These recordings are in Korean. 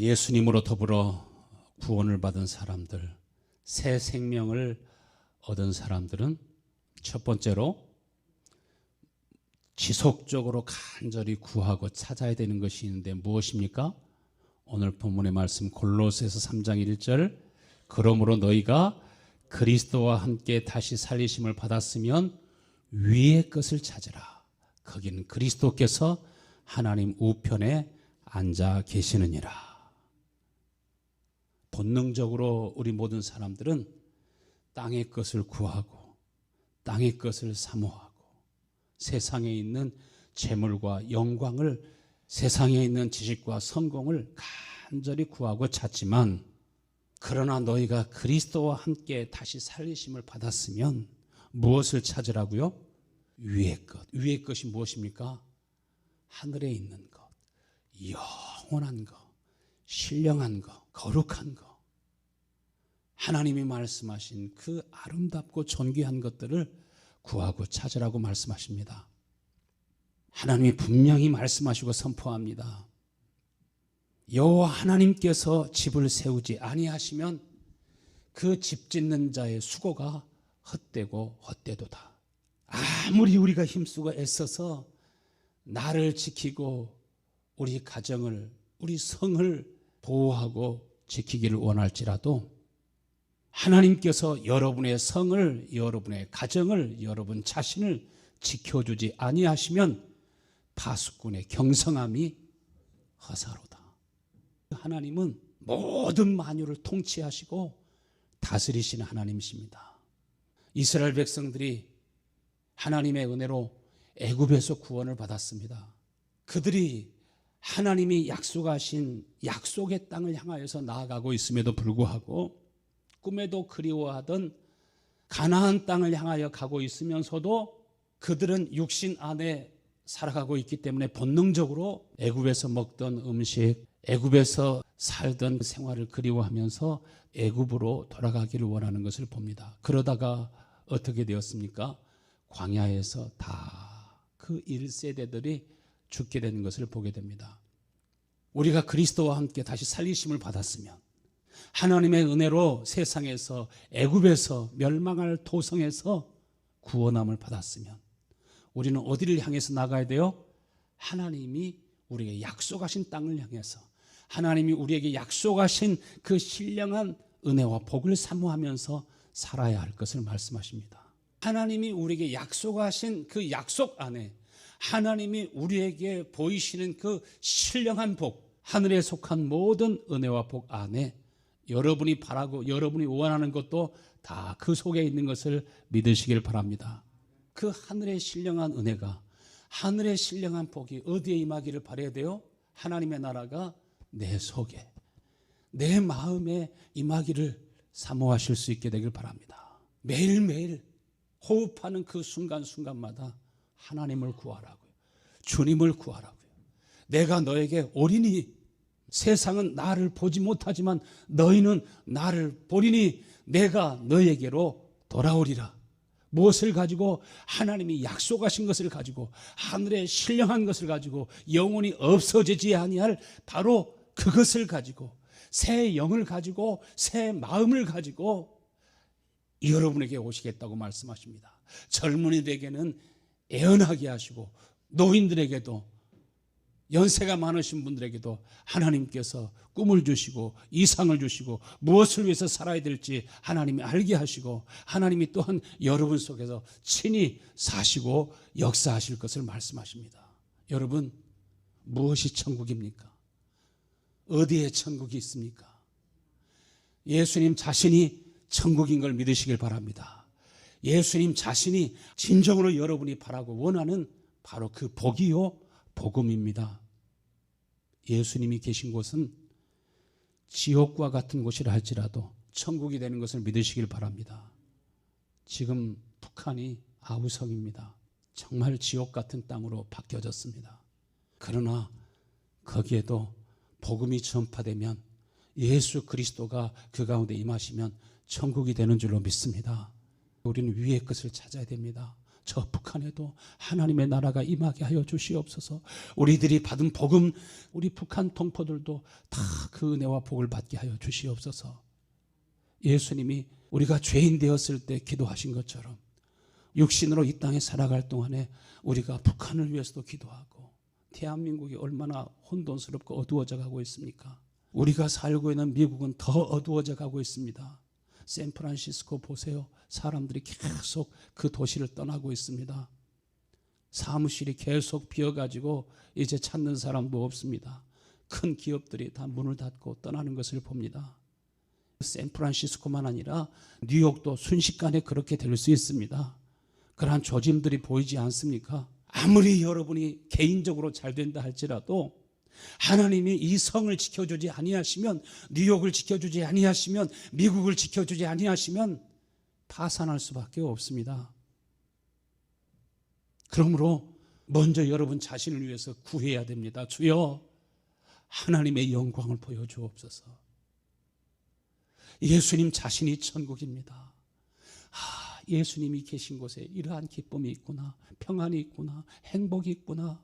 예수님으로 더불어 구원을 받은 사람들, 새 생명을 얻은 사람들은 첫 번째로 지속적으로 간절히 구하고 찾아야 되는 것이 있는데 무엇입니까? 오늘 본문의 말씀 골로새서 3장 1절, 그러므로 너희가 그리스도와 함께 다시 살리심을 받았으면 위의 것을 찾으라. 거기는 그리스도께서 하나님 우편에 앉아 계시느니라. 본능적으로 우리 모든 사람들은 땅의 것을 구하고 땅의 것을 사모하고 세상에 있는 재물과 영광을, 세상에 있는 지식과 성공을 간절히 구하고 찾지만, 그러나 너희가 그리스도와 함께 다시 살리심을 받았으면 무엇을 찾으라고요? 위의 것. 위의 것이 무엇입니까? 하늘에 있는 것, 영원한 것, 신령한 것, 거룩한 것, 하나님이 말씀하신 그 아름답고 존귀한 것들을 구하고 찾으라고 말씀하십니다. 하나님이 분명히 말씀하시고 선포합니다. 여호와 하나님께서 집을 세우지 아니하시면 그 집 짓는 자의 수고가 헛되고 헛되도다. 아무리 우리가 힘쓰고 애써서 나를 지키고 우리 가정을, 우리 성을 보호하고 지키기를 원할지라도 하나님께서 여러분의 성을, 여러분의 가정을, 여러분 자신을 지켜주지 아니하시면 파수꾼의 경성함이 허사로다. 하나님은 모든 만유를 통치하시고 다스리시는 하나님이십니다. 이스라엘 백성들이 하나님의 은혜로 애굽에서 구원을 받았습니다. 그들이 하나님이 약속하신 약속의 땅을 향하여서 나아가고 있음에도 불구하고 꿈에도 그리워하던 가나안 땅을 향하여 가고 있으면서도 그들은 육신 안에 살아가고 있기 때문에 본능적으로 애굽에서 먹던 음식, 애굽에서 살던 생활을 그리워하면서 애굽으로 돌아가기를 원하는 것을 봅니다. 그러다가 어떻게 되었습니까? 광야에서 다 그 1세대들이 죽게 되는 것을 보게 됩니다. 우리가 그리스도와 함께 다시 살리심을 받았으면, 하나님의 은혜로 세상에서, 애굽에서 멸망할 도성에서 구원함을 받았으면 우리는 어디를 향해서 나가야 돼요? 하나님이 우리에게 약속하신 땅을 향해서, 하나님이 우리에게 약속하신 그 신령한 은혜와 복을 사모하면서 살아야 할 것을 말씀하십니다. 하나님이 우리에게 약속하신 그 약속 안에, 하나님이 우리에게 보이시는 그 신령한 복, 하늘에 속한 모든 은혜와 복 안에 여러분이 바라고 여러분이 원하는 것도 다 그 속에 있는 것을 믿으시길 바랍니다. 그 하늘의 신령한 은혜가, 하늘의 신령한 복이 어디에 임하기를 바라야 돼요? 하나님의 나라가 내 속에, 내 마음에 임하기를 사모하실 수 있게 되길 바랍니다. 매일매일 호흡하는 그 순간순간마다 하나님을 구하라고요. 주님을 구하라고요. 내가 너에게 오리니, 세상은 나를 보지 못하지만 너희는 나를 보리니 내가 너에게로 돌아오리라. 무엇을 가지고? 하나님이 약속하신 것을 가지고, 하늘의 신령한 것을 가지고, 영원히 없어지지 아니할 바로 그것을 가지고, 새 영을 가지고, 새 마음을 가지고 여러분에게 오시겠다고 말씀하십니다. 젊은이들에게는 애언하게 하시고, 노인들에게도, 연세가 많으신 분들에게도 하나님께서 꿈을 주시고 이상을 주시고 무엇을 위해서 살아야 될지 하나님이 알게 하시고, 하나님이 또한 여러분 속에서 친히 사시고 역사하실 것을 말씀하십니다. 여러분, 무엇이 천국입니까? 어디에 천국이 있습니까? 예수님 자신이 천국인 걸 믿으시길 바랍니다. 예수님 자신이 진정으로 여러분이 바라고 원하는 바로 그 복이요, 복음입니다. 예수님이 계신 곳은 지옥과 같은 곳이라 할지라도 천국이 되는 것을 믿으시길 바랍니다. 지금 북한이 아우성입니다. 정말 지옥 같은 땅으로 바뀌어졌습니다. 그러나 거기에도 복음이 전파되면, 예수 그리스도가 그 가운데 임하시면 천국이 되는 줄로 믿습니다. 우리는 위의 것을 찾아야 됩니다. 저 북한에도 하나님의 나라가 임하게 하여 주시옵소서. 우리들이 받은 복음, 우리 북한 동포들도 다 그 은혜와 복을 받게 하여 주시옵소서. 예수님이 우리가 죄인 되었을 때 기도하신 것처럼 육신으로 이 땅에 살아갈 동안에 우리가 북한을 위해서도 기도하고, 대한민국이 얼마나 혼돈스럽고 어두워져 가고 있습니까? 우리가 살고 있는 미국은 더 어두워져 가고 있습니다. 샌프란시스코 보세요. 사람들이 계속 그 도시를 떠나고 있습니다. 사무실이 계속 비어가지고 이제 찾는 사람도 없습니다. 큰 기업들이 다 문을 닫고 떠나는 것을 봅니다. 샌프란시스코만 아니라 뉴욕도 순식간에 그렇게 될 수 있습니다. 그러한 조짐들이 보이지 않습니까? 아무리 여러분이 개인적으로 잘 된다 할지라도 하나님이 이 성을 지켜주지 아니하시면, 뉴욕을 지켜주지 아니하시면, 미국을 지켜주지 아니하시면 파산할 수밖에 없습니다. 그러므로 먼저 여러분 자신을 위해서 구해야 됩니다. 주여, 하나님의 영광을 보여주옵소서. 예수님 자신이 천국입니다. 예수님이 계신 곳에 이러한 기쁨이 있구나, 평안이 있구나, 행복이 있구나.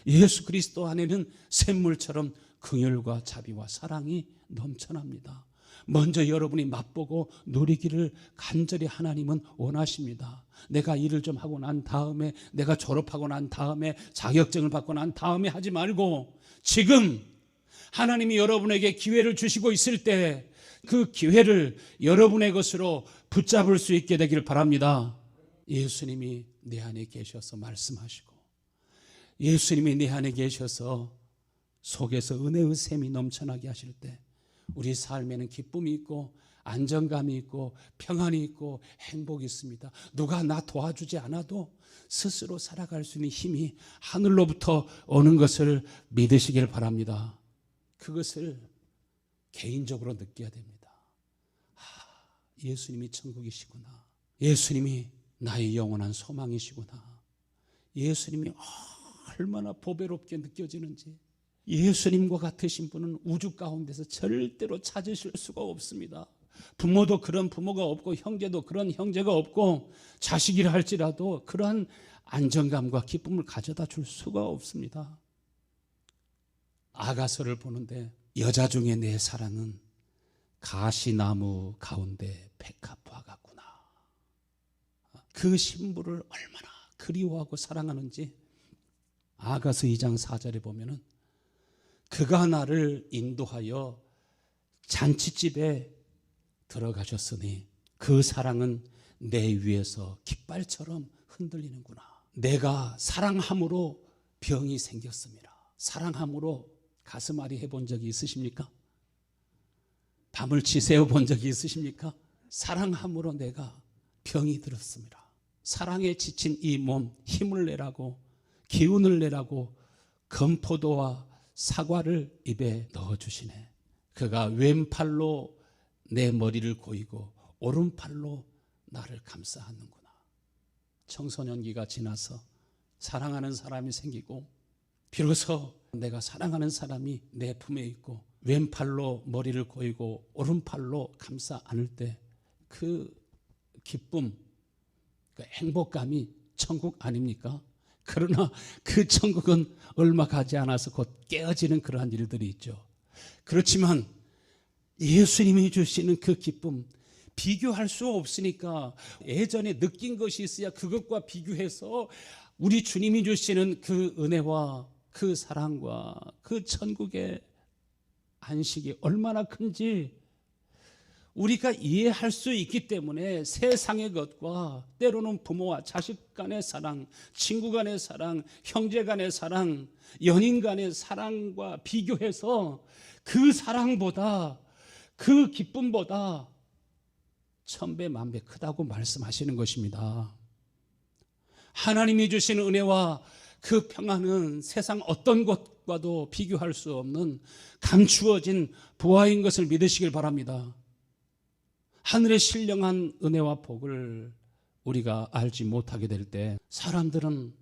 예수 그리스도 안에는 샘물처럼 긍휼과 자비와 사랑이 넘쳐납니다. 먼저 여러분이 맛보고 누리기를 간절히 하나님은 원하십니다. 내가 일을 좀 하고 난 다음에, 내가 졸업하고 난 다음에, 자격증을 받고 난 다음에 하지 말고, 지금 하나님이 여러분에게 기회를 주시고 있을 때 그 기회를 여러분의 것으로 붙잡을 수 있게 되기를 바랍니다. 예수님이 내 안에 계셔서 말씀하시고, 예수님이 내 안에 계셔서 속에서 은혜의 샘이 넘쳐나게 하실 때 우리 삶에는 기쁨이 있고 안정감이 있고 평안이 있고 행복이 있습니다. 누가 나 도와주지 않아도 스스로 살아갈 수 있는 힘이 하늘로부터 오는 것을 믿으시길 바랍니다. 그것을 개인적으로 느껴야 됩니다. 예수님이 천국이시구나. 예수님이 나의 영원한 소망이시구나. 예수님이 얼마나 보배롭게 느껴지는지. 예수님과 같으신 분은 우주 가운데서 절대로 찾으실 수가 없습니다. 부모도 그런 부모가 없고, 형제도 그런 형제가 없고, 자식이라 할지라도 그러한 안정감과 기쁨을 가져다 줄 수가 없습니다. 아가서를 보는데 여자 중에 내 사랑은 가시나무 가운데 백합화 같구나. 그 신부를 얼마나 그리워하고 사랑하는지 아가서 2장 4절에 보면은, 그가 나를 인도하여 잔치집에 들어가셨으니 그 사랑은 내 위에서 깃발처럼 흔들리는구나. 내가 사랑함으로 병이 생겼습니다. 사랑함으로 가슴앓이 해본 적이 있으십니까? 밤을 지새워 본 적이 있으십니까? 사랑함으로 내가 병이 들었습니다. 사랑에 지친 이 몸 힘을 내라고, 기운을 내라고 건포도와 사과를 입에 넣어주시네. 그가 왼팔로 내 머리를 고이고 오른팔로 나를 감싸하는구나. 청소년기가 지나서 사랑하는 사람이 생기고, 비로소 내가 사랑하는 사람이 내 품에 있고 왼팔로 머리를 고이고 오른팔로 감싸 안을 때 그 기쁨, 그 행복감이 천국 아닙니까? 그러나 그 천국은 얼마 가지 않아서 곧 깨어지는 그러한 일들이 있죠. 그렇지만 예수님이 주시는 그 기쁨, 비교할 수 없으니까 예전에 느낀 것이 있어야 그것과 비교해서 우리 주님이 주시는 그 은혜와 그 사랑과 그 천국의 안식이 얼마나 큰지 우리가 이해할 수 있기 때문에 세상의 것과 때로는 부모와 자식 간의 사랑, 친구 간의 사랑, 형제 간의 사랑, 연인 간의 사랑과 비교해서 그 사랑보다, 그 기쁨보다 천배 만배 크다고 말씀하시는 것입니다. 하나님이 주신 은혜와 그 평안은 세상 어떤 것과도 비교할 수 없는 감추어진 보화인 것을 믿으시길 바랍니다. 하늘의 신령한 은혜와 복을 우리가 알지 못하게 될 때 사람들은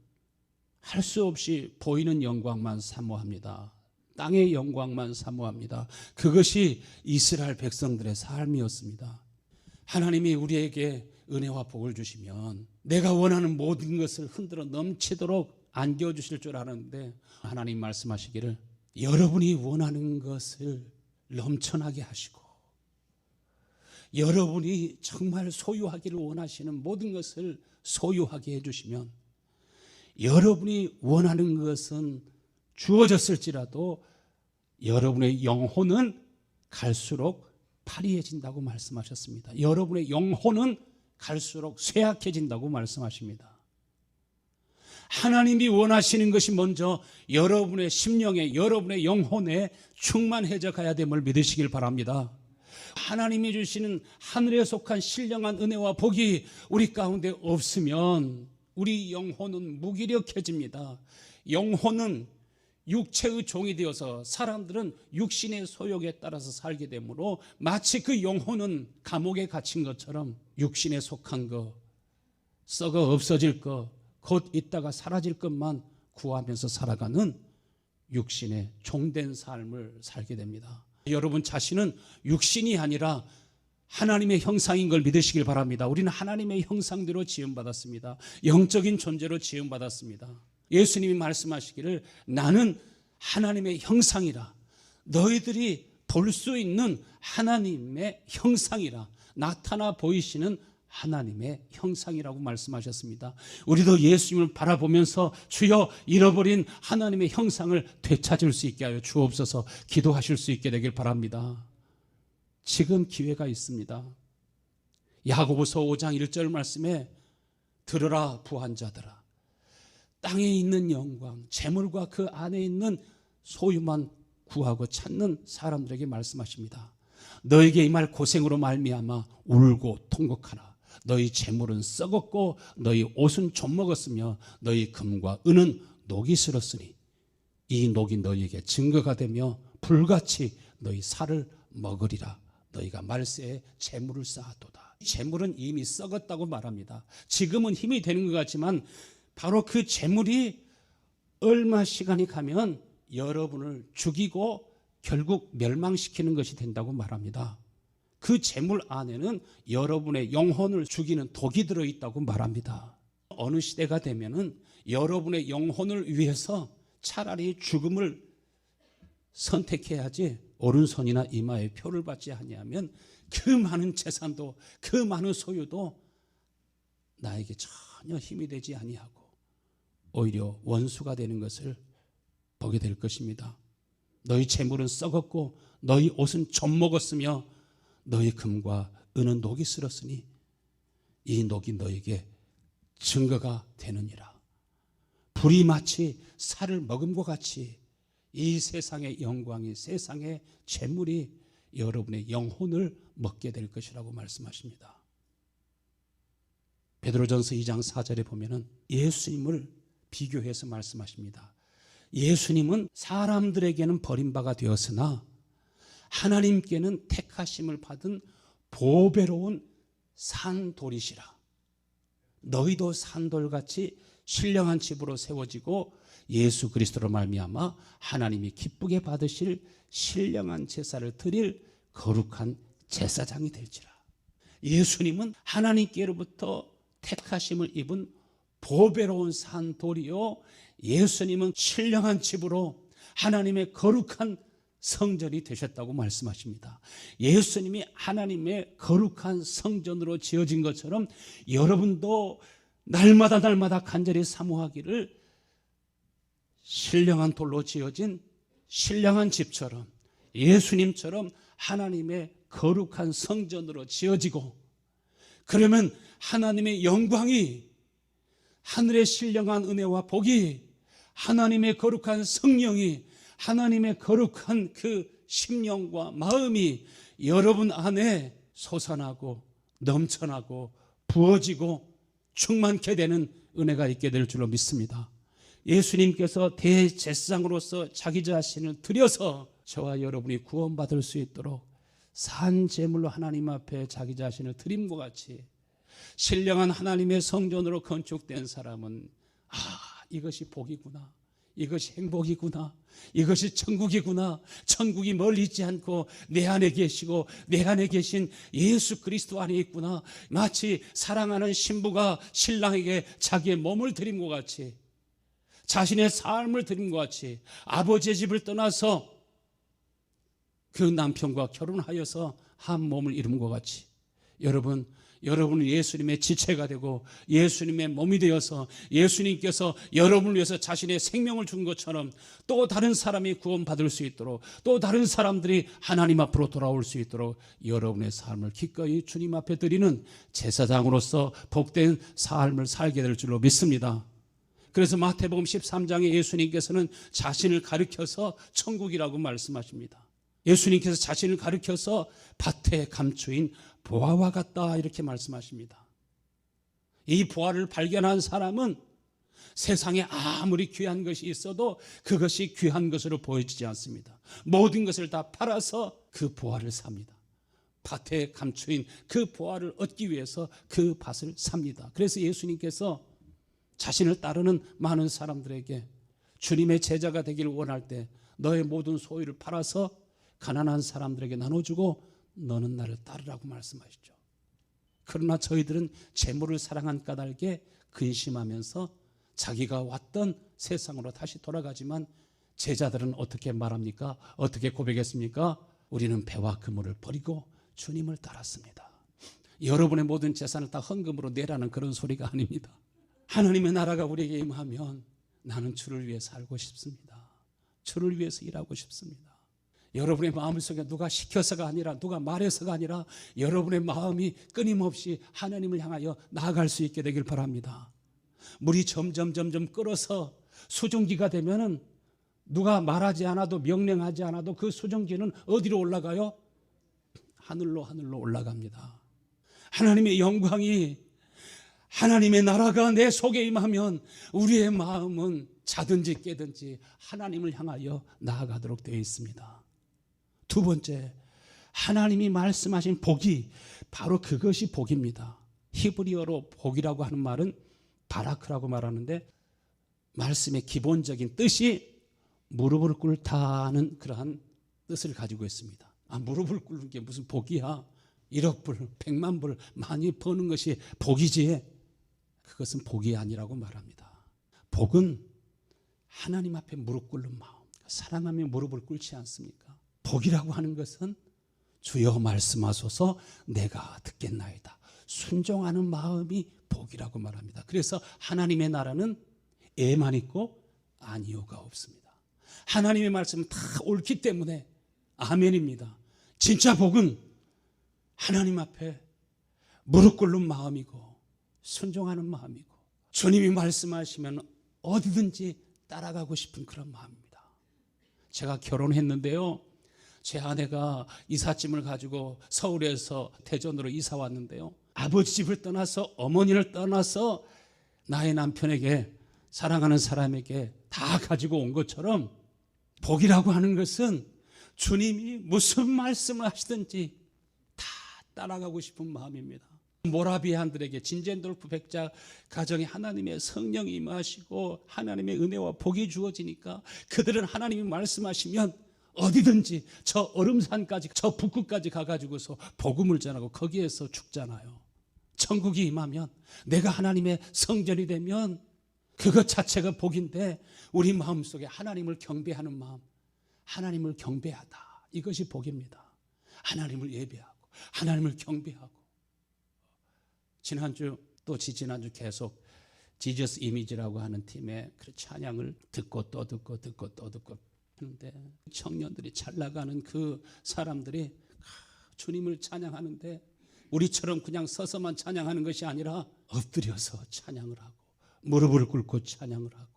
할 수 없이 보이는 영광만 사모합니다. 땅의 영광만 사모합니다. 그것이 이스라엘 백성들의 삶이었습니다. 하나님이 우리에게 은혜와 복을 주시면 내가 원하는 모든 것을 흔들어 넘치도록 안겨주실 줄 아는데, 하나님 말씀하시기를 여러분이 원하는 것을 넘쳐나게 하시고 여러분이 정말 소유하기를 원하시는 모든 것을 소유하게 해주시면 여러분이 원하는 것은 주어졌을지라도 여러분의 영혼은 갈수록 파리해진다고 말씀하셨습니다. 여러분의 영혼은 갈수록 쇠약해진다고 말씀하십니다. 하나님이 원하시는 것이 먼저 여러분의 심령에, 여러분의 영혼에 충만해져 가야 됨을 믿으시길 바랍니다. 하나님이 주시는 하늘에 속한 신령한 은혜와 복이 우리 가운데 없으면 우리 영혼은 무기력해집니다. 영혼은 육체의 종이 되어서 사람들은 육신의 소욕에 따라서 살게 되므로 마치 그 영혼은 감옥에 갇힌 것처럼 육신에 속한 것, 썩어 없어질 것, 곧 있다가 사라질 것만 구하면서 살아가는 육신의 종된 삶을 살게 됩니다. 여러분 자신은 육신이 아니라 하나님의 형상인 걸 믿으시길 바랍니다. 우리는 하나님의 형상대로 지음받았습니다. 영적인 존재로 지음받았습니다. 예수님이 말씀하시기를 나는 하나님의 형상이라, 너희들이 볼 수 있는 하나님의 형상이라, 나타나 보이시는 하나님의 형상이라고 말씀하셨습니다. 우리도 예수님을 바라보면서 주여 잃어버린 하나님의 형상을 되찾을 수 있게 하여 주옵소서 기도하실 수 있게 되길 바랍니다. 지금 기회가 있습니다. 야고보서 5장 1절 말씀에 들으라 부한 자들아, 땅에 있는 영광, 재물과 그 안에 있는 소유만 구하고 찾는 사람들에게 말씀하십니다. 너에게 이 말 고생으로 말미암아 울고 통곡하라. 너희 재물은 썩었고 너희 옷은 좀먹었으며 너희 금과 은은 녹이 슬었으니 이 녹이 너희에게 증거가 되며 불같이 너희 살을 먹으리라. 너희가 말세에 재물을 쌓았도다. 재물은 이미 썩었다고 말합니다. 지금은 힘이 되는 것 같지만 바로 그 재물이 얼마 시간이 가면 여러분을 죽이고 결국 멸망시키는 것이 된다고 말합니다. 그 재물 안에는 여러분의 영혼을 죽이는 독이 들어있다고 말합니다. 어느 시대가 되면은 여러분의 영혼을 위해서 차라리 죽음을 선택해야지 오른손이나 이마에 표를 받지 아니하면 그 많은 재산도 그 많은 소유도 나에게 전혀 힘이 되지 아니하고 오히려 원수가 되는 것을 보게 될 것입니다. 너희 재물은 썩었고 너희 옷은 좀먹었으며 너희 금과 은은 녹이 슬었으니 이 녹이 너에게 증거가 되느니라. 불이 마치 살을 먹음과 같이 이 세상의 영광이, 세상의 재물이 여러분의 영혼을 먹게 될 것이라고 말씀하십니다. 베드로전서 2장 4절에 보면은 예수님을 비교해서 말씀하십니다. 예수님은 사람들에게는 버림바가 되었으나 하나님께는 택하심을 받은 보배로운 산돌이시라. 너희도 산돌같이 신령한 집으로 세워지고 예수 그리스도로 말미암아 하나님이 기쁘게 받으실 신령한 제사를 드릴 거룩한 제사장이 될지라. 예수님은 하나님께로부터 택하심을 입은 보배로운 산돌이요, 예수님은 신령한 집으로 하나님의 거룩한 성전이 되셨다고 말씀하십니다. 예수님이 하나님의 거룩한 성전으로 지어진 것처럼 여러분도 날마다 간절히 사모하기를 신령한 돌로 지어진 신령한 집처럼 예수님처럼 하나님의 거룩한 성전으로 지어지고, 그러면 하나님의 영광이, 하늘의 신령한 은혜와 복이, 하나님의 거룩한 성령이, 하나님의 거룩한 그 심령과 마음이 여러분 안에 솟아나고 넘쳐나고 부어지고 충만케 되는 은혜가 있게 될 줄로 믿습니다. 예수님께서 대제사장으로서 자기 자신을 드려서 저와 여러분이 구원받을 수 있도록 산 제물로 하나님 앞에 자기 자신을 드림과 같이 신령한 하나님의 성전으로 건축된 사람은 이것이 복이구나, 이것이 행복이구나. 이것이 천국이구나. 천국이 멀리 있지 않고 내 안에 계시고 내 안에 계신 예수 그리스도 안에 있구나. 마치 사랑하는 신부가 신랑에게 자기의 몸을 드린 것 같이, 자신의 삶을 드린 것 같이, 아버지의 집을 떠나서 그 남편과 결혼하여서 한 몸을 이룬 것 같이, 여러분은 예수님의 지체가 되고 예수님의 몸이 되어서 예수님께서 여러분을 위해서 자신의 생명을 준 것처럼 또 다른 사람이 구원받을 수 있도록, 또 다른 사람들이 하나님 앞으로 돌아올 수 있도록 여러분의 삶을 기꺼이 주님 앞에 드리는 제사장으로서 복된 삶을 살게 될 줄로 믿습니다. 그래서 마태복음 13장에 예수님께서는 자신을 가리켜서 천국이라고 말씀하십니다. 예수님께서 자신을 가리켜서 밭에 감추인 보화와 같다 이렇게 말씀하십니다. 이 보화를 발견한 사람은 세상에 아무리 귀한 것이 있어도 그것이 귀한 것으로 보여지지 않습니다. 모든 것을 다 팔아서 그 보화를 삽니다. 밭에 감추인 그 보화를 얻기 위해서 그 밭을 삽니다. 그래서 예수님께서 자신을 따르는 많은 사람들에게 주님의 제자가 되기를 원할 때 너의 모든 소유를 팔아서 가난한 사람들에게 나눠주고 너는 나를 따르라고 말씀하시죠. 그러나 저희들은 재물을 사랑한 까닭에 근심하면서 자기가 왔던 세상으로 다시 돌아가지만 제자들은 어떻게 말합니까? 어떻게 고백했습니까? 우리는 배와 그물을 버리고 주님을 따랐습니다. 여러분의 모든 재산을 다 헌금으로 내라는 그런 소리가 아닙니다. 하나님의 나라가 우리에게 임하면 나는 주를 위해 살고 싶습니다. 주를 위해서 일하고 싶습니다. 여러분의 마음속에 누가 시켜서가 아니라, 누가 말해서가 아니라 여러분의 마음이 끊임없이 하나님을 향하여 나아갈 수 있게 되길 바랍니다. 물이 점점 끓어서 수증기가 되면은 누가 말하지 않아도, 명령하지 않아도 그 수증기는 어디로 올라가요? 하늘로 올라갑니다. 하나님의 영광이, 하나님의 나라가 내 속에 임하면 우리의 마음은 자든지 깨든지 하나님을 향하여 나아가도록 되어 있습니다. 두 번째, 하나님이 말씀하신 복이 바로 그것이 복입니다. 히브리어로 복이라고 하는 말은 바라크라고 말하는데, 말씀의 기본적인 뜻이 무릎을 꿇다는 그러한 뜻을 가지고 있습니다. 무릎을 꿇는 게 무슨 복이야? 1억 불, 100만 불 많이 버는 것이 복이지, 그것은 복이 아니라고 말합니다. 복은 하나님 앞에 무릎 꿇는 마음, 사랑하며 무릎을 꿇지 않습니까? 복이라고 하는 것은 주여 말씀하소서 내가 듣겠나이다, 순종하는 마음이 복이라고 말합니다. 그래서 하나님의 나라는 애만 있고 아니요가 없습니다. 하나님의 말씀은 다 옳기 때문에 아멘입니다. 진짜 복은 하나님 앞에 무릎 꿇는 마음이고 순종하는 마음이고 주님이 말씀하시면 어디든지 따라가고 싶은 그런 마음입니다. 제가 결혼했는데요, 제 아내가 이삿짐을 가지고 서울에서 대전으로 이사 왔는데요, 아버지 집을 떠나서 어머니를 떠나서 나의 남편에게, 사랑하는 사람에게 다 가지고 온 것처럼 복이라고 하는 것은 주님이 무슨 말씀을 하시든지 다 따라가고 싶은 마음입니다. 모라비안들에게, 진젠돌프 백작 가정에 하나님의 성령이 임하시고 하나님의 은혜와 복이 주어지니까 그들은 하나님이 말씀하시면 어디든지 저 얼음산까지, 저 북극까지 가가지고서 복음을 전하고 거기에서 죽잖아요. 천국이 임하면, 내가 하나님의 성전이 되면 그것 자체가 복인데, 우리 마음속에 하나님을 경배하는 마음, 하나님을 경배하다, 이것이 복입니다. 하나님을 예배하고 하나님을 경배하고. 지난주 또 지지난주 계속 지저스 이미지라고 하는 팀의 그 찬양을 듣고 또 듣고 하는데, 청년들이 잘 나가는 그 사람들이 주님을 찬양하는데 우리처럼 그냥 서서만 찬양하는 것이 아니라 엎드려서 찬양을 하고 무릎을 꿇고 찬양을 하고,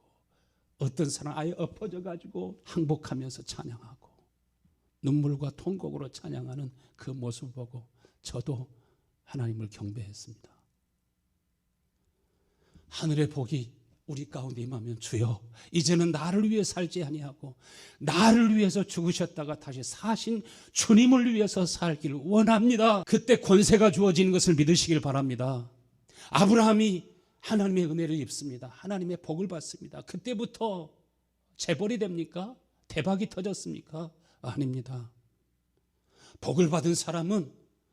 어떤 사람 아예 엎어져 가지고 항복하면서 찬양하고 눈물과 통곡으로 찬양하는 그 모습을 보고 저도 하나님을 경배했습니다. 하늘의 복이 우리 가운데 임하면, 주여 이제는 나를 위해 살지 아니하고 나를 위해서 죽으셨다가 다시 사신 주님을 위해서 살기를 원합니다. 그때 권세가 주어지는 것을 믿으시길 바랍니다. 아브라함이 하나님의 은혜를 입습니다. 하나님의 복을 받습니다. 그때부터 재벌이 됩니까? 대박이 터졌습니까? 아닙니다. 복을 받은 사람은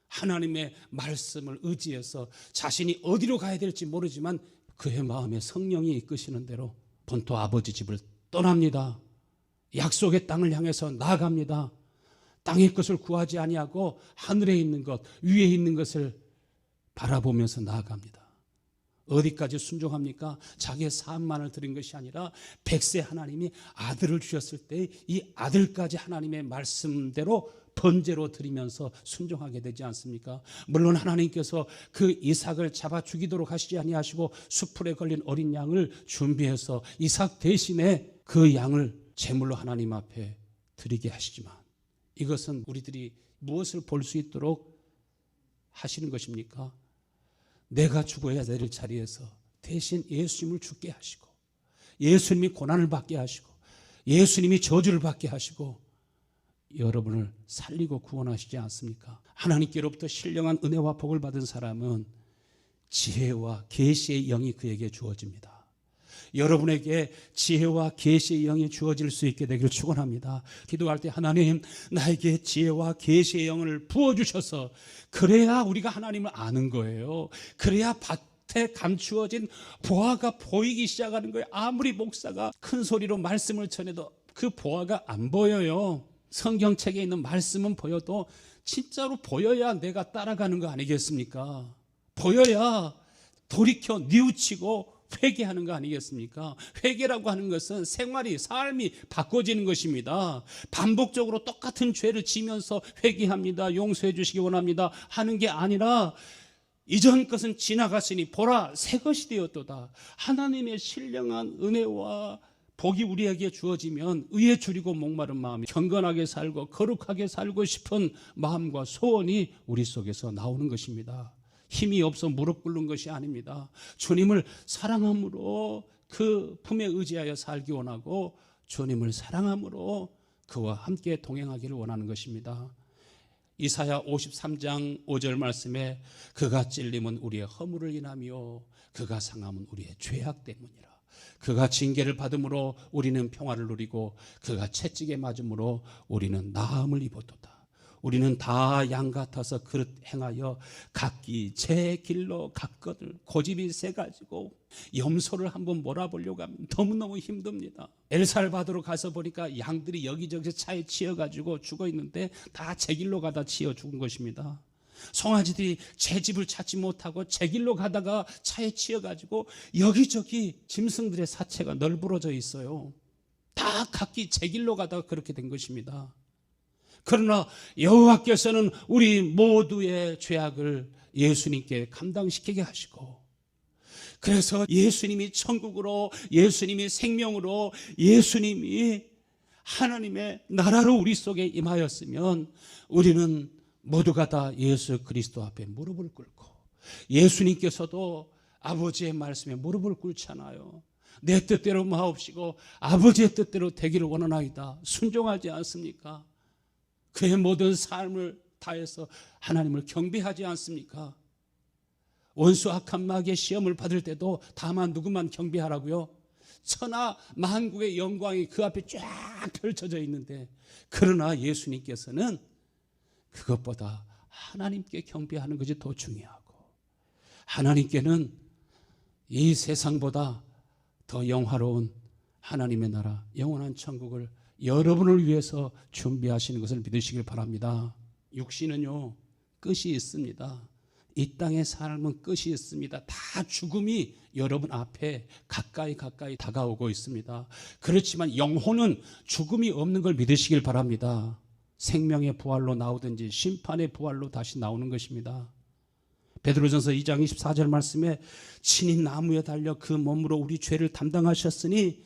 하나님의 말씀을 의지해서 자신이 어디로 가야 될지 모르지만 그의 마음에 성령이 이끄시는 대로 본토 아버지 집을 떠납니다. 약속의 땅을 향해서 나아갑니다. 땅의 것을 구하지 아니하고 하늘에 있는 것, 위에 있는 것을 바라보면서 나아갑니다. 어디까지 순종합니까? 자기의 사업만을 드린 것이 아니라 백세 하나님이 아들을 주셨을 때 이 아들까지 하나님의 말씀대로 번제로 드리면서 순종하게 되지 않습니까? 물론 하나님께서 그 이삭을 잡아 죽이도록 하시지 아니하시고 수풀에 걸린 어린 양을 준비해서 이삭 대신에 그 양을 제물로 하나님 앞에 드리게 하시지만 이것은 우리들이 무엇을 볼 수 있도록 하시는 것입니까? 내가 죽어야 될 자리에서 대신 예수님을 죽게 하시고 예수님이 고난을 받게 하시고 예수님이 저주를 받게 하시고 여러분을 살리고 구원하시지 않습니까? 하나님께로부터 신령한 은혜와 복을 받은 사람은 지혜와 계시의 영이 그에게 주어집니다. 여러분에게 지혜와 계시의 영이 주어질 수 있게 되기를 축원합니다. 기도할 때 하나님 나에게 지혜와 계시의 영을 부어주셔서 그래야 우리가 하나님을 아는 거예요. 그래야 밭에 감추어진 보화가 보이기 시작하는 거예요. 아무리 목사가 큰 소리로 말씀을 전해도 그 보화가 안 보여요. 성경책에 있는 말씀은 보여도 진짜로 보여야 내가 따라가는 거 아니겠습니까? 보여야 돌이켜 뉘우치고 회개하는 거 아니겠습니까? 회개라고 하는 것은 생활이, 삶이 바꿔지는 것입니다. 반복적으로 똑같은 죄를 지면서 회개합니다. 용서해 주시기 원합니다. 하는 게 아니라 이전 것은 지나갔으니 보라 새 것이 되었도다. 하나님의 신령한 은혜와 복이 우리에게 주어지면 의에 줄이고 목마른 마음이 경건하게 살고 거룩하게 살고 싶은 마음과 소원이 우리 속에서 나오는 것입니다. 힘이 없어 무릎 꿇는 것이 아닙니다. 주님을 사랑함으로 그 품에 의지하여 살기 원하고 주님을 사랑함으로 그와 함께 동행하기를 원하는 것입니다. 이사야 53장 5절 말씀에 그가 찔림은 우리의 허물을 인하며 그가 상함은 우리의 죄악 때문이라. 그가 징계를 받음으로 우리는 평화를 누리고 그가 채찍에 맞음으로 우리는 나음을 입었도다. 우리는 다 양 같아서 그릇 행하여 각기 제 길로 갔거늘. 고집이 세가지고 염소를 한번 몰아보려고 하면 너무너무 힘듭니다. 엘살바도로 가서 보니까 양들이 여기저기 차에 치여가지고 죽어 있는데 다 제 길로 가다 치여 죽은 것입니다. 송아지들이 제 집을 찾지 못하고 제 길로 가다가 차에 치여가지고 여기저기 짐승들의 사체가 널브러져 있어요. 다 각기 제 길로 가다가 그렇게 된 것입니다. 그러나 여호와께서는 우리 모두의 죄악을 예수님께 감당시키게 하시고 그래서 예수님이 천국으로 예수님이 생명으로 예수님이 하나님의 나라로 우리 속에 임하였으면 우리는 모두가 다 예수 그리스도 앞에 무릎을 꿇고 예수님께서도 아버지의 말씀에 무릎을 꿇잖아요. 내 뜻대로 마옵시고 아버지의 뜻대로 되기를 원하나이다. 순종하지 않습니까? 그의 모든 삶을 다해서 하나님을 경배하지 않습니까? 원수 악한 마귀의 시험을 받을 때도 다만 누구만 경배하라고요? 천하 만국의 영광이 그 앞에 쫙 펼쳐져 있는데 그러나 예수님께서는 그것보다 하나님께 경배하는 것이 더 중요하고 하나님께는 이 세상보다 더 영화로운 하나님의 나라 영원한 천국을 여러분을 위해서 준비하시는 것을 믿으시길 바랍니다. 육신은요 끝이 있습니다. 이 땅의 삶은 끝이 있습니다. 다 죽음이 여러분 앞에 가까이 다가오고 있습니다. 그렇지만 영혼은 죽음이 없는 걸 믿으시길 바랍니다. 생명의 부활로 나오든지 심판의 부활로 다시 나오는 것입니다. 베드로전서 2장 24절 말씀에 친히 나무에 달려 그 몸으로 우리 죄를 담당하셨으니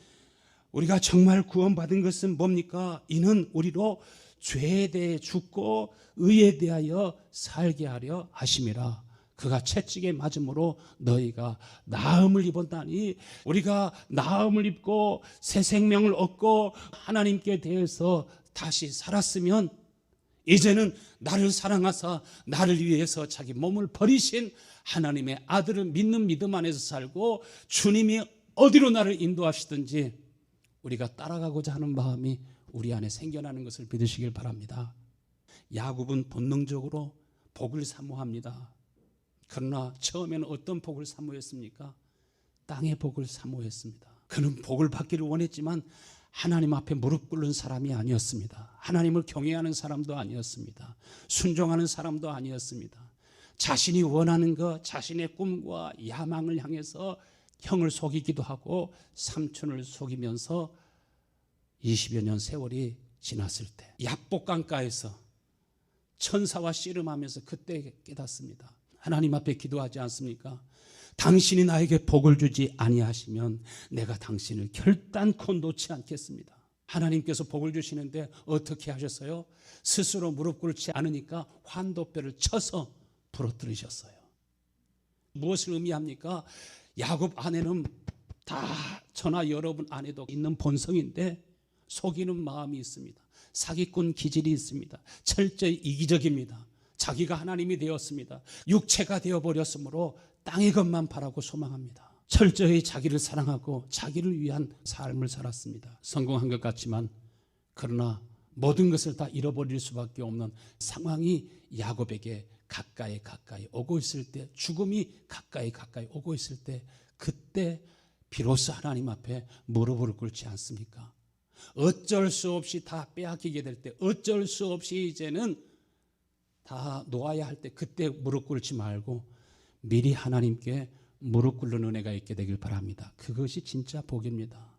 우리가 정말 구원받은 것은 뭡니까? 이는 우리로 죄에 대해 죽고 의에 대하여 살게 하려 하심이라. 그가 채찍에 맞음으로 너희가 나음을 입었다니 우리가 나음을 입고 새 생명을 얻고 하나님께 대해서 다시 살았으면 이제는 나를 사랑하사 나를 위해서 자기 몸을 버리신 하나님의 아들을 믿는 믿음 안에서 살고 주님이 어디로 나를 인도하시든지 우리가 따라가고자 하는 마음이 우리 안에 생겨나는 것을 믿으시길 바랍니다. 야곱은 본능적으로 복을 사모합니다. 그러나 처음에는 어떤 복을 사모했습니까? 땅의 복을 사모했습니다. 그는 복을 받기를 원했지만 하나님 앞에 무릎 꿇는 사람이 아니었습니다. 하나님을 경외하는 사람도 아니었습니다. 순종하는 사람도 아니었습니다. 자신이 원하는 것, 자신의 꿈과 야망을 향해서 형을 속이기도 하고 삼촌을 속이면서 20여 년 세월이 지났을 때 야복강가에서 천사와 씨름하면서 그때 깨닫습니다. 하나님 앞에 기도하지 않습니까? 당신이 나에게 복을 주지 아니하시면 내가 당신을 결단코 놓지 않겠습니다. 하나님께서 복을 주시는데 어떻게 하셨어요? 스스로 무릎 꿇지 않으니까 환도뼈를 쳐서 부러뜨리셨어요. 무엇을 의미합니까? 야곱 안에는 다 저나 여러분 안에도 있는 본성인데 속이는 마음이 있습니다. 사기꾼 기질이 있습니다. 철저히 이기적입니다. 자기가 하나님이 되었습니다. 육체가 되어버렸으므로 땅의 것만 바라고 소망합니다. 철저히 자기를 사랑하고 자기를 위한 삶을 살았습니다. 성공한 것 같지만 그러나 모든 것을 다 잃어버릴 수밖에 없는 상황이 야곱에게 가까이 오고 있을 때, 죽음이 가까이 오고 있을 때, 그때 비로소 하나님 앞에 무릎을 꿇지 않습니까? 어쩔 수 없이 다 빼앗기게 될 때, 어쩔 수 없이 이제는 다 놓아야 할 때, 그때 무릎 꿇지 말고 미리 하나님께 무릎 꿇는 은혜가 있게 되길 바랍니다. 그것이 진짜 복입니다.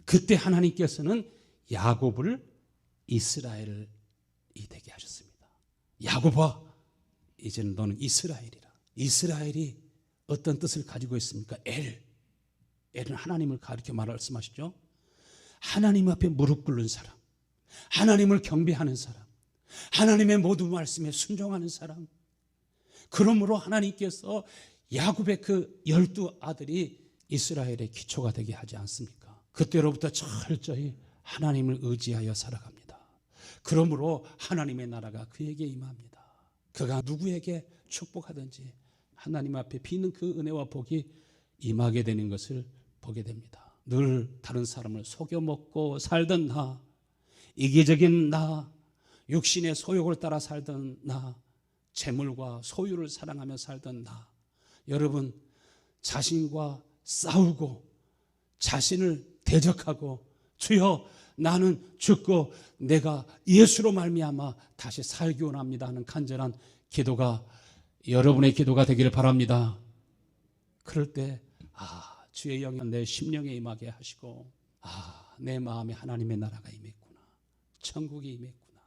그때 하나님께서는 야곱을 이스라엘이 되게 하셨습니다. 야곱아, 이제는 너는 이스라엘이라. 이스라엘이 어떤 뜻을 가지고 있습니까? 엘은 하나님을 가리켜 말씀하시죠. 하나님 앞에 무릎 꿇는 사람, 하나님을 경배하는 사람, 하나님의 모든 말씀에 순종하는 사람. 그러므로 하나님께서 야곱의 그 12 아들이 이스라엘의 기초가 되게 하지 않습니까? 그때로부터 철저히 하나님을 의지하여 살아갑니다. 그러므로 하나님의 나라가 그에게 임합니다. 그가 누구에게 축복하든지 하나님 앞에 비는 그 은혜와 복이 임하게 되는 것을 보게 됩니다. 늘 다른 사람을 속여먹고 살던 나, 이기적인 나, 육신의 소욕을 따라 살던 나, 재물과 소유를 사랑하며 살던 나, 여러분 자신과 싸우고 자신을 대적하고 주여 나는 죽고 내가 예수로 말미암아 다시 살기 원합니다 하는 간절한 기도가 여러분의 기도가 되기를 바랍니다. 그럴 때 주의 영이 내 심령에 임하게 하시고 내 마음에 하나님의 나라가 임했구나, 천국이 임했구나,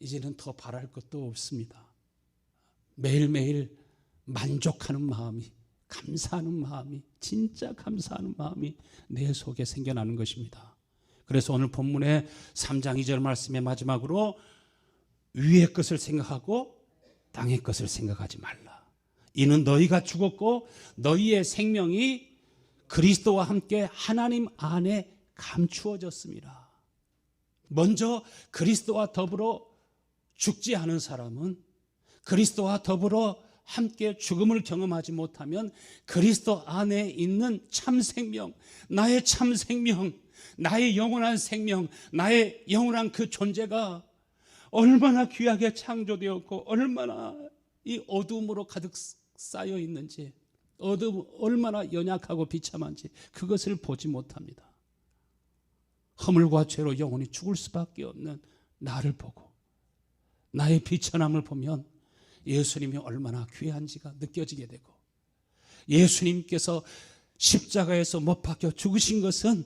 이제는 더 바랄 것도 없습니다. 매일매일 만족하는 마음이, 감사하는 마음이, 진짜 감사하는 마음이 내 속에 생겨나는 것입니다. 그래서 오늘 본문의 3장 2절 말씀의 마지막으로 위의 것을 생각하고 땅의 것을 생각하지 말라. 이는 너희가 죽었고 너희의 생명이 그리스도와 함께 하나님 안에 감추어졌습니다. 먼저 그리스도와 더불어 죽지 않은 사람은, 그리스도와 더불어 함께 죽음을 경험하지 못하면 그리스도 안에 있는 참 생명, 나의 참 생명, 나의 영원한 생명, 나의 영원한 그 존재가 얼마나 귀하게 창조되었고 얼마나 이 어둠으로 가득 쌓여 있는지, 어둠 얼마나 연약하고 비참한지 그것을 보지 못합니다. 허물과 죄로 영원히 죽을 수밖에 없는 나를 보고 나의 비천함을 보면 예수님이 얼마나 귀한지가 느껴지게 되고, 예수님께서 십자가에서 못 박혀 죽으신 것은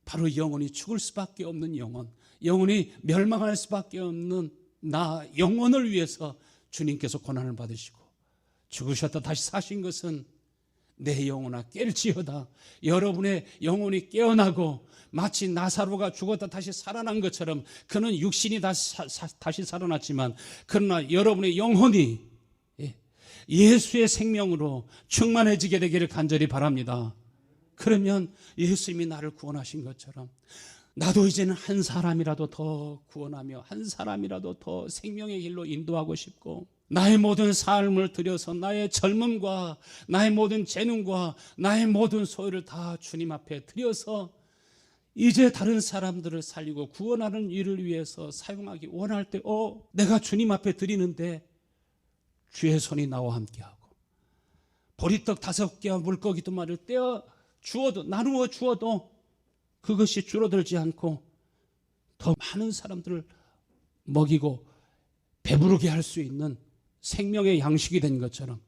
바로 영원히 죽을 수밖에 없는 영혼, 영원히 멸망할 수밖에 없는 나 영혼을 위해서 주님께서 고난을 받으시고 죽으셨다 다시 사신 것은 내 영혼아 깰지어다, 여러분의 영혼이 깨어나고 마치 나사로가 죽었다 다시 살아난 것처럼, 그는 육신이 다시 살아났지만 그러나 여러분의 영혼이 예수의 생명으로 충만해지게 되기를 간절히 바랍니다. 그러면 예수님이 나를 구원하신 것처럼 나도 이제는 한 사람이라도 더 구원하며 한 사람이라도 더 생명의 길로 인도하고 싶고, 나의 모든 삶을 들여서 나의 젊음과 나의 모든 재능과 나의 모든 소유를 다 주님 앞에 들여서 이제 다른 사람들을 살리고 구원하는 일을 위해서 사용하기 원할 때 내가 주님 앞에 드리는데 주의 손이 나와 함께하고 보리떡 5개와 물고기 2마리를 떼어 주어도 나누어 주어도 그것이 줄어들지 않고 더 많은 사람들을 먹이고 배부르게 할 수 있는 생명의 양식이 된 것처럼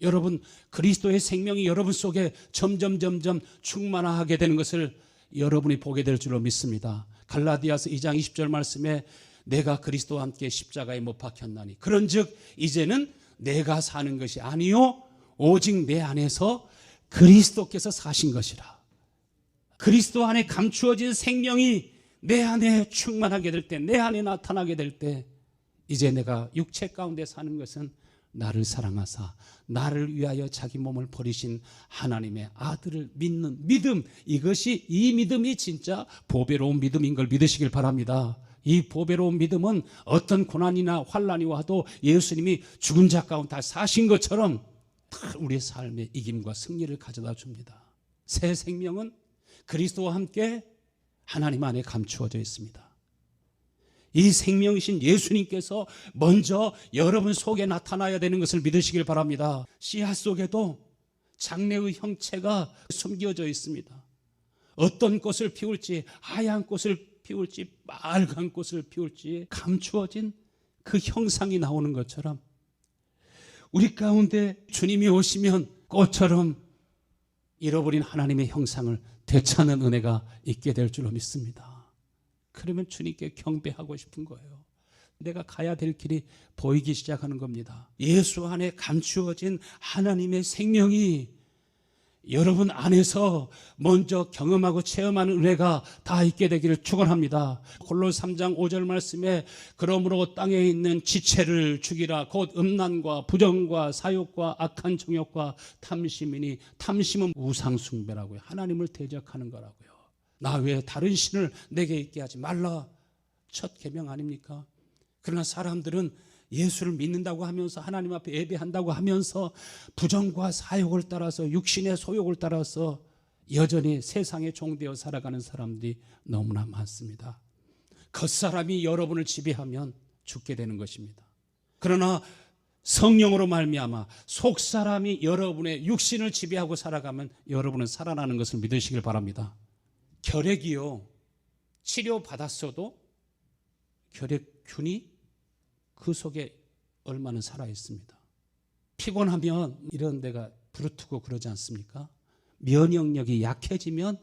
여러분 그리스도의 생명이 여러분 속에 점점 충만하게 되는 것을 여러분이 보게 될 줄로 믿습니다. 갈라디아서 2장 20절 말씀에 내가 그리스도와 함께 십자가에 못 박혔나니 그런즉 이제는 내가 사는 것이 아니요 오직 내 안에서 그리스도께서 사신 것이라. 그리스도 안에 감추어진 생명이 내 안에 충만하게 될 때, 내 안에 나타나게 될 때 이제 내가 육체 가운데 사는 것은 나를 사랑하사 나를 위하여 자기 몸을 버리신 하나님의 아들을 믿는 믿음, 이 믿음이 진짜 보배로운 믿음인 걸 믿으시길 바랍니다. 이 보배로운 믿음은 어떤 고난이나 환난이 와도 예수님이 죽은 자 가운데 다 사신 것처럼 우리의 삶의 이김과 승리를 가져다 줍니다. 새 생명은 그리스도와 함께 하나님 안에 감추어져 있습니다. 이 생명이신 예수님께서 먼저 여러분 속에 나타나야 되는 것을 믿으시길 바랍니다. 씨앗 속에도 장래의 형체가 숨겨져 있습니다. 어떤 꽃을 피울지, 하얀 꽃을 피울지, 빨간 꽃을 피울지 감추어진 그 형상이 나오는 것처럼 우리 가운데 주님이 오시면 꽃처럼 잃어버린 하나님의 형상을 되찾는 은혜가 있게 될 줄로 믿습니다. 그러면 주님께 경배하고 싶은 거예요. 내가 가야 될 길이 보이기 시작하는 겁니다. 예수 안에 감추어진 하나님의 생명이 여러분 안에서 먼저 경험하고 체험하는 은혜가 다 있게 되기를 축원합니다. 골로새 3장 5절 말씀에 그러므로 땅에 있는 지체를 죽이라 곧 음란과 부정과 사욕과 악한 정욕과 탐심이니 탐심은 우상 숭배라고요. 하나님을 대적하는 거라고요. 나 외에 다른 신을 내게 있게 하지 말라. 첫 계명 아닙니까? 그러나 사람들은 예수를 믿는다고 하면서 하나님 앞에 예배한다고 하면서 부정과 사욕을 따라서 육신의 소욕을 따라서 여전히 세상에 종되어 살아가는 사람들이 너무나 많습니다. 겉사람이 여러분을 지배하면 죽게 되는 것입니다. 그러나 성령으로 말미암아 속사람이 여러분의 육신을 지배하고 살아가면 여러분은 살아나는 것을 믿으시길 바랍니다. 결핵이요, 치료받았어도 결핵균이 그 속에 얼마나 살아있습니다. 피곤하면 이런 데가 부르트고 그러지 않습니까? 면역력이 약해지면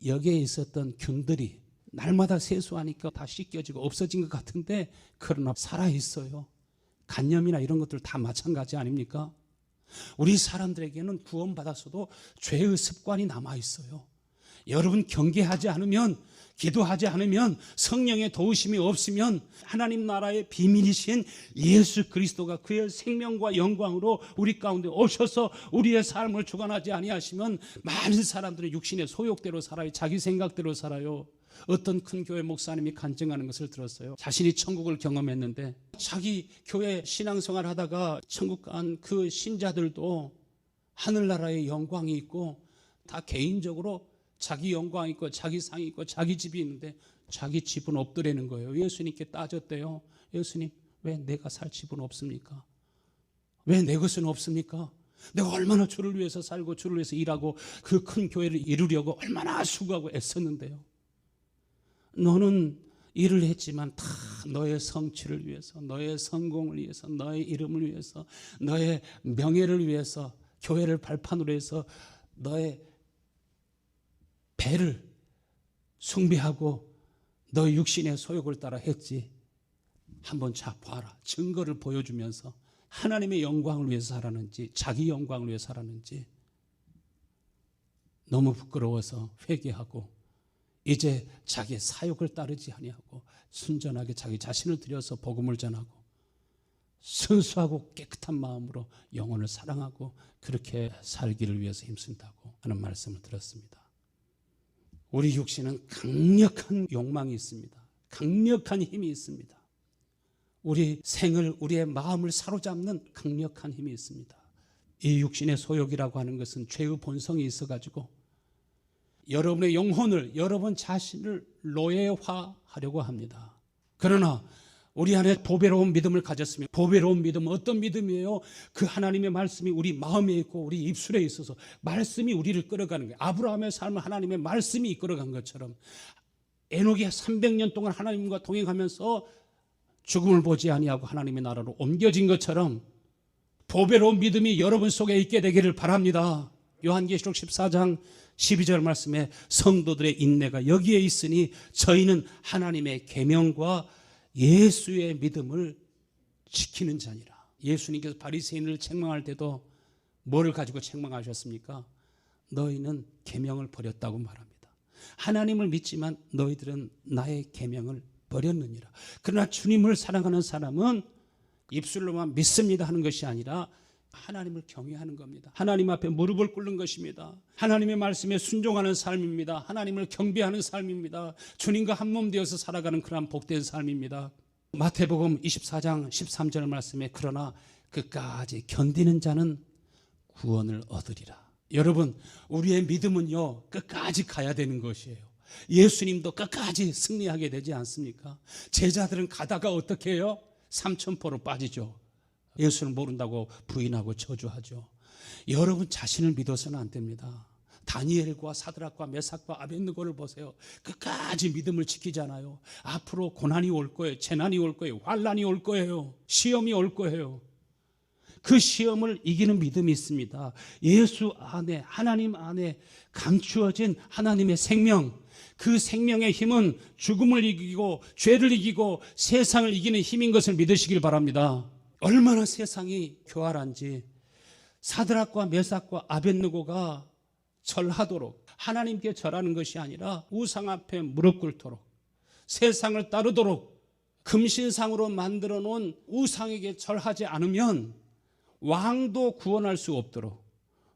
여기에 있었던 균들이 날마다 세수하니까 다 씻겨지고 없어진 것 같은데 그러나 살아있어요. 간염이나 이런 것들 다 마찬가지 아닙니까? 우리 사람들에게는 구원받았어도 죄의 습관이 남아있어요. 여러분 경계하지 않으면, 기도하지 않으면, 성령의 도우심이 없으면 하나님 나라의 비밀이신 예수 그리스도가 그의 생명과 영광으로 우리 가운데 오셔서 우리의 삶을 주관하지 아니하시면 많은 사람들은 육신의 소욕대로 살아요. 자기 생각대로 살아요. 어떤 큰 교회 목사님이 간증하는 것을 들었어요. 자신이 천국을 경험했는데 자기 교회 신앙생활 하다가 천국 간 그 신자들도 하늘나라의 영광이 있고 다 개인적으로 자기 영광이 있고 자기 상이 있고 자기 집이 있는데 자기 집은 없더라는 거예요. 예수님께 따졌대요. 예수님, 왜 내가 살 집은 없습니까? 왜 내 것은 없습니까? 내가 얼마나 주를 위해서 살고 주를 위해서 일하고 그 큰 교회를 이루려고 얼마나 수고하고 애썼는데요. 너는 일을 했지만 다 너의 성취를 위해서, 너의 성공을 위해서, 너의 이름을 위해서, 너의 명예를 위해서, 교회를 발판으로 해서 너의 배를 숭배하고 너의 육신의 소욕을 따라 했지. 한번 자 봐라. 증거를 보여주면서 하나님의 영광을 위해서 살았는지 자기 영광을 위해서 살았는지. 너무 부끄러워서 회개하고 이제 자기의 사욕을 따르지 아니하고 순전하게 자기 자신을 들여서 복음을 전하고 순수하고 깨끗한 마음으로 영혼을 사랑하고 그렇게 살기를 위해서 힘쓴다고 하는 말씀을 들었습니다. 우리 육신은 강력한 욕망이 있습니다. 강력한 힘이 있습니다. 우리 생을, 우리의 마음을 사로잡는 강력한 힘이 있습니다. 이 육신의 소욕이라고 하는 것은 죄의 본성이 있어가지고 여러분의 영혼을, 여러분 자신을 노예화하려고 합니다. 그러나 우리 안에 보배로운 믿음을 가졌으면, 보배로운 믿음은 어떤 믿음이에요? 그 하나님의 말씀이 우리 마음에 있고 우리 입술에 있어서 말씀이 우리를 끌어가는 거예요. 아브라함의 삶을 하나님의 말씀이 이끌어간 것처럼, 에녹이 300년 동안 하나님과 동행하면서 죽음을 보지 아니하고 하나님의 나라로 옮겨진 것처럼 보배로운 믿음이 여러분 속에 있게 되기를 바랍니다. 요한계시록 14장 12절 말씀에 성도들의 인내가 여기에 있으니 저희는 하나님의 계명과 예수의 믿음을 지키는 자니라. 예수님께서 바리새인을 책망할 때도 뭐를 가지고 책망하셨습니까? 너희는 계명을 버렸다고 말합니다. 하나님을 믿지만 너희들은 나의 계명을 버렸느니라. 그러나 주님을 사랑하는 사람은 입술로만 믿습니다 하는 것이 아니라 하나님을 경외하는 겁니다. 하나님 앞에 무릎을 꿇는 것입니다. 하나님의 말씀에 순종하는 삶입니다. 하나님을 경배하는 삶입니다. 주님과 한 몸 되어서 살아가는 그러한 복된 삶입니다. 마태복음 24장 13절 말씀에 그러나 끝까지 견디는 자는 구원을 얻으리라. 여러분, 우리의 믿음은요, 끝까지 가야 되는 것이에요. 예수님도 끝까지 승리하게 되지 않습니까? 제자들은 가다가 어떻게 해요? 삼천포로 빠지죠. 예수를 모른다고 부인하고 저주하죠. 여러분 자신을 믿어서는 안 됩니다. 다니엘과 사드락과 메삭과 아벳느고를 보세요. 끝까지 믿음을 지키잖아요. 앞으로 고난이 올 거예요. 재난이 올 거예요. 환난이 올 거예요. 시험이 올 거예요. 그 시험을 이기는 믿음이 있습니다. 예수 안에, 하나님 안에 감추어진 하나님의 생명, 그 생명의 힘은 죽음을 이기고 죄를 이기고 세상을 이기는 힘인 것을 믿으시길 바랍니다. 얼마나 세상이 교활한지, 사드락과 메삭과 아벳느고가 절하도록, 하나님께 절하는 것이 아니라 우상 앞에 무릎 꿇도록, 세상을 따르도록 금신상으로 만들어 놓은 우상에게 절하지 않으면 왕도 구원할 수 없도록,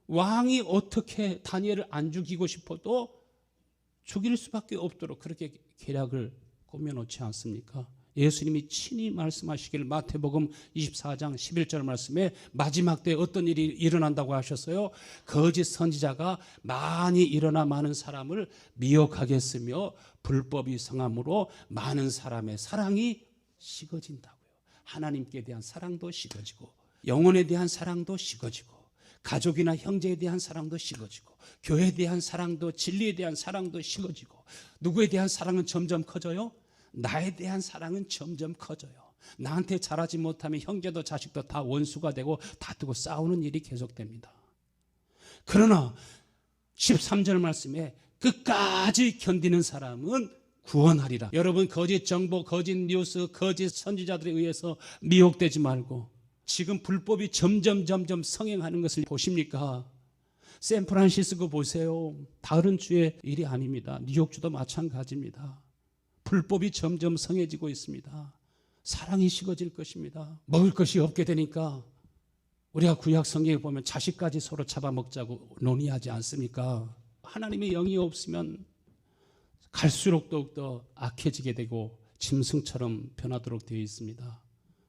왕이 어떻게 다니엘을 안 죽이고 싶어도 죽일 수밖에 없도록 그렇게 계략을 꾸며놓지 않습니까? 예수님이 친히 말씀하시길 마태복음 24장 11절 말씀에 마지막 때에 어떤 일이 일어난다고 하셨어요? 거짓 선지자가 많이 일어나 많은 사람을 미혹하겠으며 불법이 성함으로 많은 사람의 사랑이 식어진다고요. 하나님께 대한 사랑도 식어지고, 영혼에 대한 사랑도 식어지고, 가족이나 형제에 대한 사랑도 식어지고, 교회에 대한 사랑도, 진리에 대한 사랑도 식어지고, 누구에 대한 사랑은 점점 커져요? 나에 대한 사랑은 점점 커져요. 나한테 잘하지 못하면 형제도 자식도 다 원수가 되고 다투고 싸우는 일이 계속됩니다. 그러나 13절 말씀에 끝까지 견디는 사람은 구원하리라. 여러분, 거짓 정보, 거짓 뉴스, 거짓 선지자들에 의해서 미혹되지 말고, 지금 불법이 점점 성행하는 것을 보십니까? 샌프란시스코 보세요. 다른 주의 일이 아닙니다. 뉴욕주도 마찬가지입니다. 불법이 점점 성해지고 있습니다. 사랑이 식어질 것입니다. 먹을 것이 없게 되니까 우리가 구약 성경에 보면 자식까지 서로 잡아먹자고 논의하지 않습니까? 하나님의 영이 없으면 갈수록 더욱더 악해지게 되고 짐승처럼 변하도록 되어 있습니다.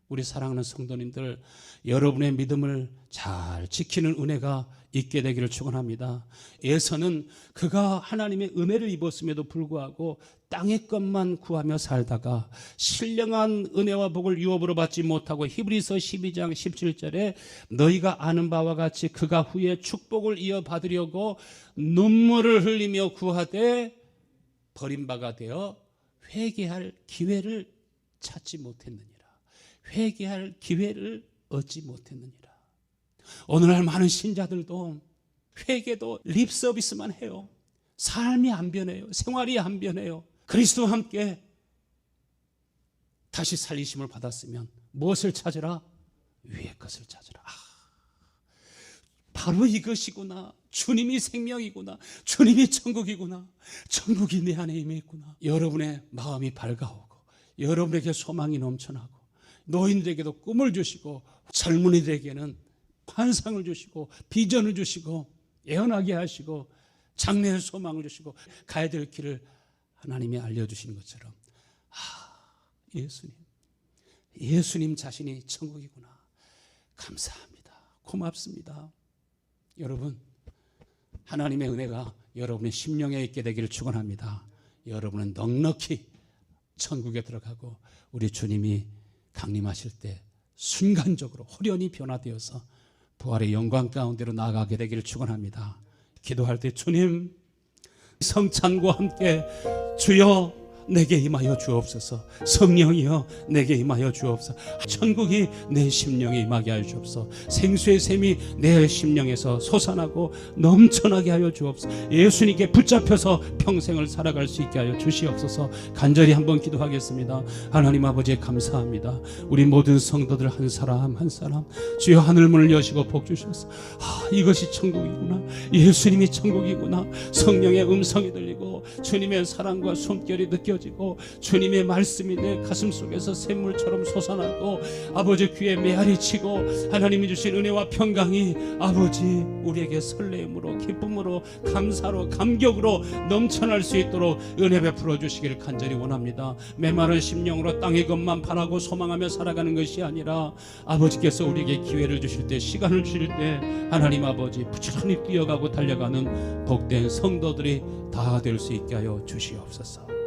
우리 사랑하는 성도님들, 여러분의 믿음을 잘 지키는 은혜가 있게 되기를 축원합니다. 에서는 그가 하나님의 은혜를 입었음에도 불구하고 땅의 것만 구하며 살다가 신령한 은혜와 복을 유업으로 받지 못하고, 히브리서 12장 17절에 너희가 아는 바와 같이 그가 후에 축복을 이어받으려고 눈물을 흘리며 구하되 버림바가 되어 회개할 기회를 찾지 못했느니라. 회개할 기회를 얻지 못했느니라. 오늘날 많은 신자들도 회개도 립 서비스만 해요. 삶이 안 변해요. 생활이 안 변해요. 그리스도와 함께 다시 살리심을 받았으면 무엇을 찾으라? 위의 것을 찾으라. 바로 이것이구나. 주님이 생명이구나. 주님이 천국이구나. 천국이 내 안에 임해 있구나. 여러분의 마음이 밝아오고, 여러분에게 소망이 넘쳐나고, 노인들에게도 꿈을 주시고, 젊은이들에게는 환상을 주시고, 비전을 주시고, 예언하게 하시고, 장래의 소망을 주시고, 가야 될 길을 하나님이 알려주시는 것처럼, 예수님 자신이 천국이구나. 감사합니다. 고맙습니다. 여러분, 하나님의 은혜가 여러분의 심령에 있게 되기를 축원합니다. 여러분은 넉넉히 천국에 들어가고 우리 주님이 강림하실 때 순간적으로 호련히 변화되어서 부활의 영광 가운데로 나아가게 되기를 축원합니다. 기도할 때 주님 성찬과 함께 주여 내게 임하여 주옵소서. 성령이여 내게 임하여 주옵소서. 천국이 내 심령에 임하게 하여 주옵소서. 생수의 샘이 내 심령에서 솟아나고 넘쳐나게 하여 주옵소서. 예수님께 붙잡혀서 평생을 살아갈 수 있게 하여 주시옵소서. 간절히 한번 기도하겠습니다. 하나님 아버지 감사합니다. 우리 모든 성도들 한 사람 한 사람 주여 하늘문을 여시고 복 주셔서 이것이 천국이구나, 예수님이 천국이구나, 성령의 음성이 들리고 주님의 사랑과 숨결이 느껴지고 주님의 말씀이 내 가슴 속에서 샘물처럼 솟아나고 아버지 귀에 메아리 치고 하나님이 주신 은혜와 평강이 아버지 우리에게 설레임으로 기쁨으로 감사로 감격으로 넘쳐날 수 있도록 은혜 베풀어 주시기를 간절히 원합니다. 메마른 심령으로 땅의 것만 바라고 소망하며 살아가는 것이 아니라 아버지께서 우리에게 기회를 주실 때, 시간을 주실 때 하나님 아버지 부지런히 뛰어가고 달려가는 복된 성도들이 다 될 수 있게 하여 주시옵소서.